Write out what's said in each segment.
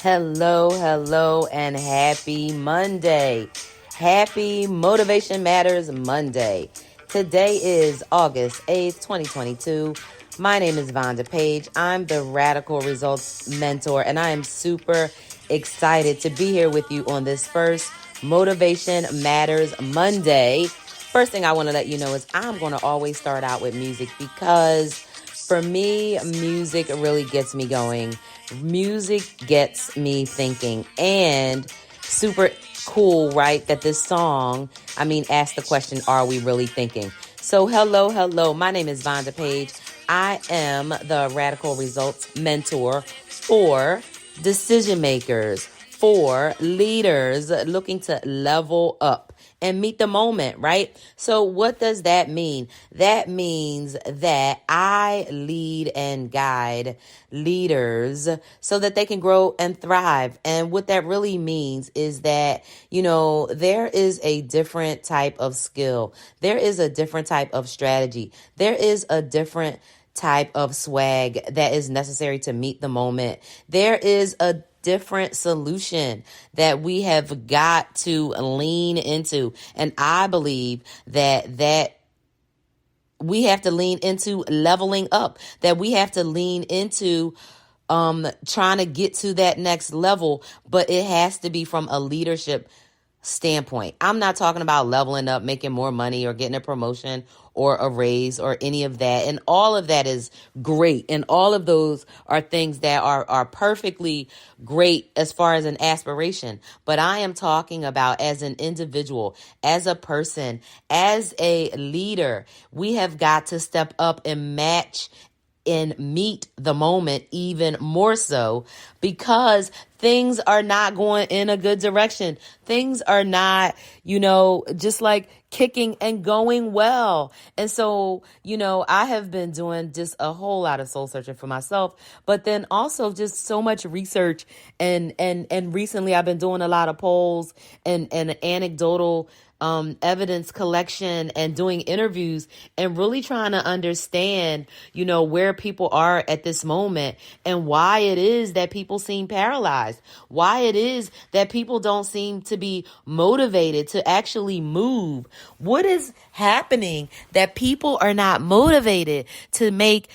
Hello, and happy Monday. Happy Motivation Matters Monday. Today is August 8th, 2022. My name is Vonda Page. I'm the Radical Results Mentor, and I am super excited to be here with you on this first Motivation Matters Monday. First thing I want to let you know is I'm going to always start out with music because for me, music really gets me going. Music gets me thinking. And super cool, right? That this song, ask the question, are we really thinking? So hello. My name is Vonda Page. I am the Radical Results Mentor for decision makers, for leaders looking to level up and meet the moment, right? So what does that mean? That means that I lead and guide leaders so that they can grow and thrive. And what that really means is that, there is a different type of skill. There is a different type of strategy. There is a different type of swag that is necessary to meet the moment. There is a different solution that we have got to lean into. And I believe that we have to lean into leveling up, that we have to lean into trying to get to that next level, but it has to be from a leadership standpoint. I'm not talking about leveling up, making more money or getting a promotion or a raise or any of that. And all of that is great. And all of those are things that are perfectly great as far as an aspiration. But I am talking about as an individual, as a person, as a leader, we have got to step up and match and meet the moment even more so, because things are not going in a good direction. Things are not, just like kicking and going well. And so, I have been doing just a whole lot of soul searching for myself, but then also just so much research. And recently I've been doing a lot of polls and anecdotal evidence collection and doing interviews and really trying to understand, where people are at this moment and why it is that people seem paralyzed, why it is that people don't seem to be motivated to actually move. What is happening that people are not motivated to make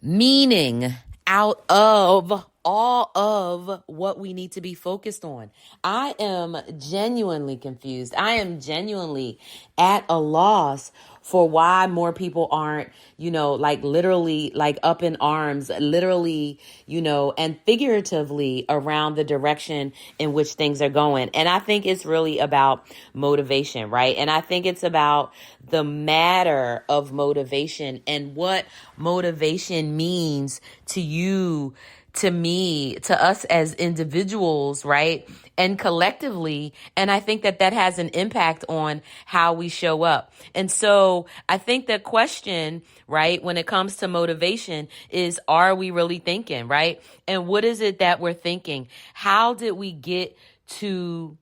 meaning out of all of what we need to be focused on? I am genuinely confused. I am genuinely at a loss for why more people aren't, literally up in arms, literally, and figuratively around the direction in which things are going. And I think it's really about motivation, right? And I think it's about the matter of motivation and what motivation means to you, to me, to us as individuals, right? And collectively. And I think that has an impact on how we show up. And so I think the question, right, when it comes to motivation is, are we really thinking, right? And what is it that we're thinking? How did we get to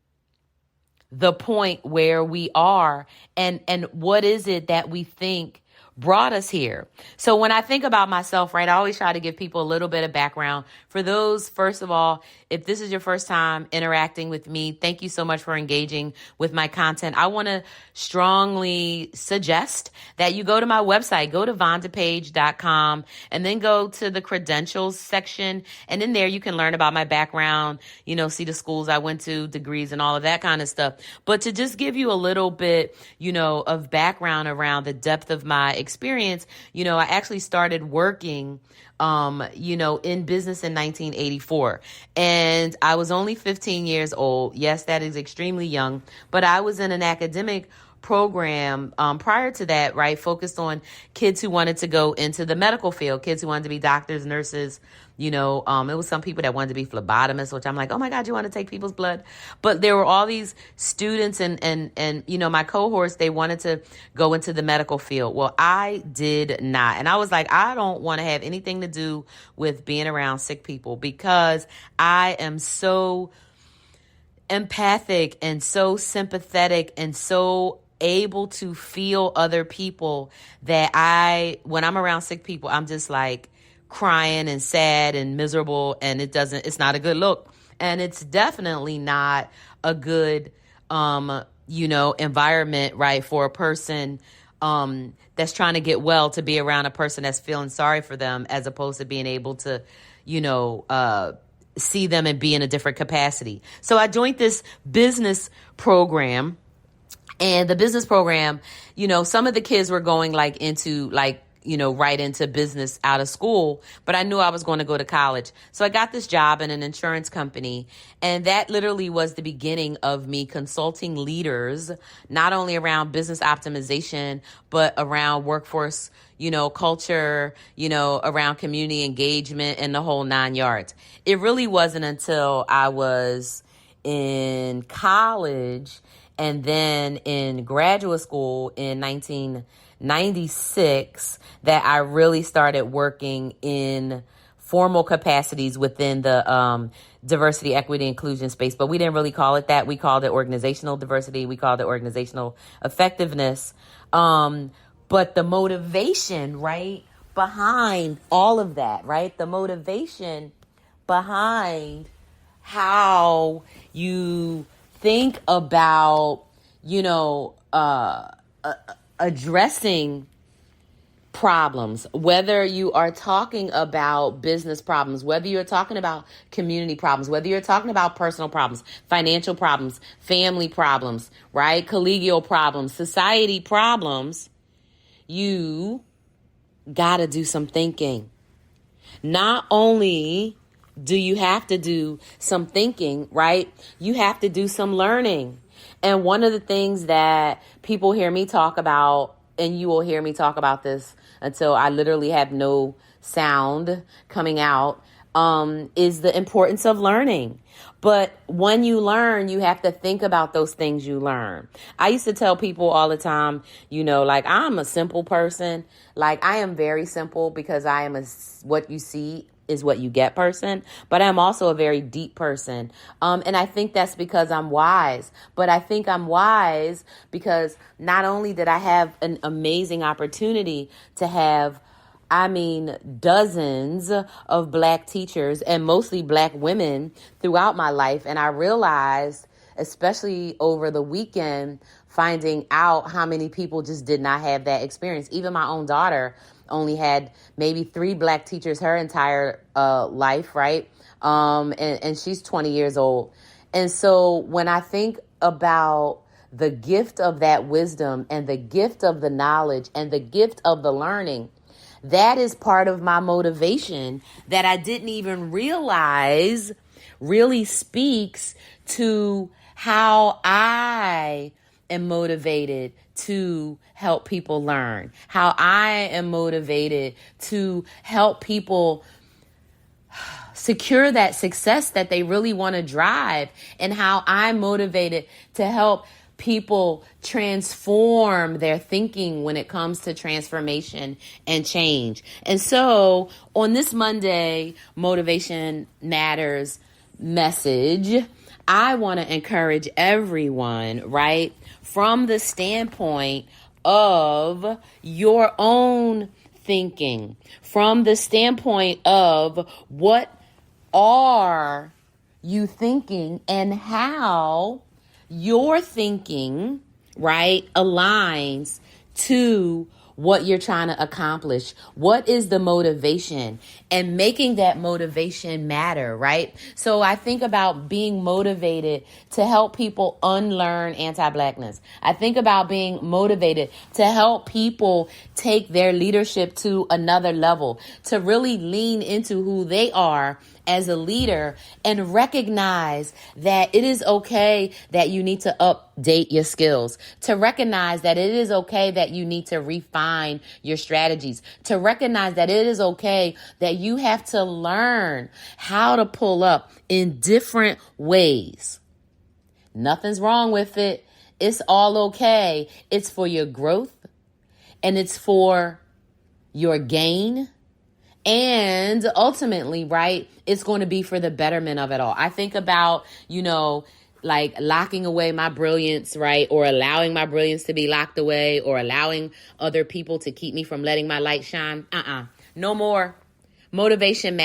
the point where we are? And what is it that we think brought us here? So when I think about myself, right, I always try to give people a little bit of background. For those, first of all, if this is your first time interacting with me, thank you so much for engaging with my content. I want to strongly suggest that you go to my website, go to vondapage.com, and then go to the credentials section. And in there, you can learn about my background, see the schools I went to, degrees, and all of that kind of stuff. But to just give you a little bit, of background around the depth of my experience, I actually started working, in business in 1984, and I was only 15 years old. Yes, that is extremely young, but I was in an academic program prior to that, right, focused on kids who wanted to go into the medical field, kids who wanted to be doctors, nurses. It was some people that wanted to be phlebotomists, which I'm like, oh my God, you want to take people's blood? But there were all these students and my cohorts, they wanted to go into the medical field. Well, I did not. And I was like, I don't want to have anything to do with being around sick people, because I am so empathic and so sympathetic and so able to feel other people that when I'm around sick people, I'm just like crying and sad and miserable, and it's not a good look. And it's definitely not a good, environment, right, for a person that's trying to get well to be around a person that's feeling sorry for them, as opposed to being able to, see them and be in a different capacity. So I joined this business program, and the business program, some of the kids were going right into business out of school, but I knew I was going to go to college. So I got this job in an insurance company, and that literally was the beginning of me consulting leaders, not only around business optimization, but around workforce, culture, around community engagement and the whole 9 yards. It really wasn't until I was in college and then in graduate school in 1996 that I really started working in formal capacities within the diversity, equity, inclusion space. But we didn't really call it that. We called it organizational diversity. We called it organizational effectiveness. But the motivation, right, behind all of that, right? The motivation behind how you think about, addressing problems, whether you are talking about business problems, whether you're talking about community problems, whether you're talking about personal problems, financial problems, family problems, right? Collegial problems, society problems, you got to do some thinking. Not only do you have to do some thinking, right? You have to do some learning. And one of the things that people hear me talk about, and you will hear me talk about this until I literally have no sound coming out, is the importance of learning. But when you learn, you have to think about those things you learn. I used to tell people all the time, I'm a simple person. Like, I am very simple because I am what you see is what you get person, but I'm also a very deep person. And I think that's because I'm wise, but I think I'm wise because not only did I have an amazing opportunity to have, dozens of Black teachers and mostly Black women throughout my life. And I realized, especially over the weekend, finding out how many people just did not have that experience. Even my own daughter only had maybe 3 Black teachers her entire life, right? And she's 20 years old. And so when I think about the gift of that wisdom and the gift of the knowledge and the gift of the learning, that is part of my motivation that I didn't even realize really speaks to how I am motivated to help people learn, how I am motivated to help people secure that success that they really want to drive, and how I'm motivated to help people transform their thinking when it comes to transformation and change. And so on this Monday Motivation Matters message, I want to encourage everyone, right, from the standpoint of your own thinking, from the standpoint of what are you thinking and how your thinking, right, aligns to what you're trying to accomplish. What is the motivation, and making that motivation matter, right? So I think about being motivated to help people unlearn anti-Blackness. I think about being motivated to help people take their leadership to another level, to really lean into who they are as a leader and recognize that it is okay that you need to update your skills, to recognize that it is okay that you need to refine your strategies, to recognize that it is okay that you have to learn how to pull up in different ways. Nothing's wrong with it. It's all okay. It's for your growth and it's for your gain. And ultimately, right, it's going to be for the betterment of it all. I think about, like locking away my brilliance, right, or allowing my brilliance to be locked away, or allowing other people to keep me from letting my light shine. No more. Motivation Matters.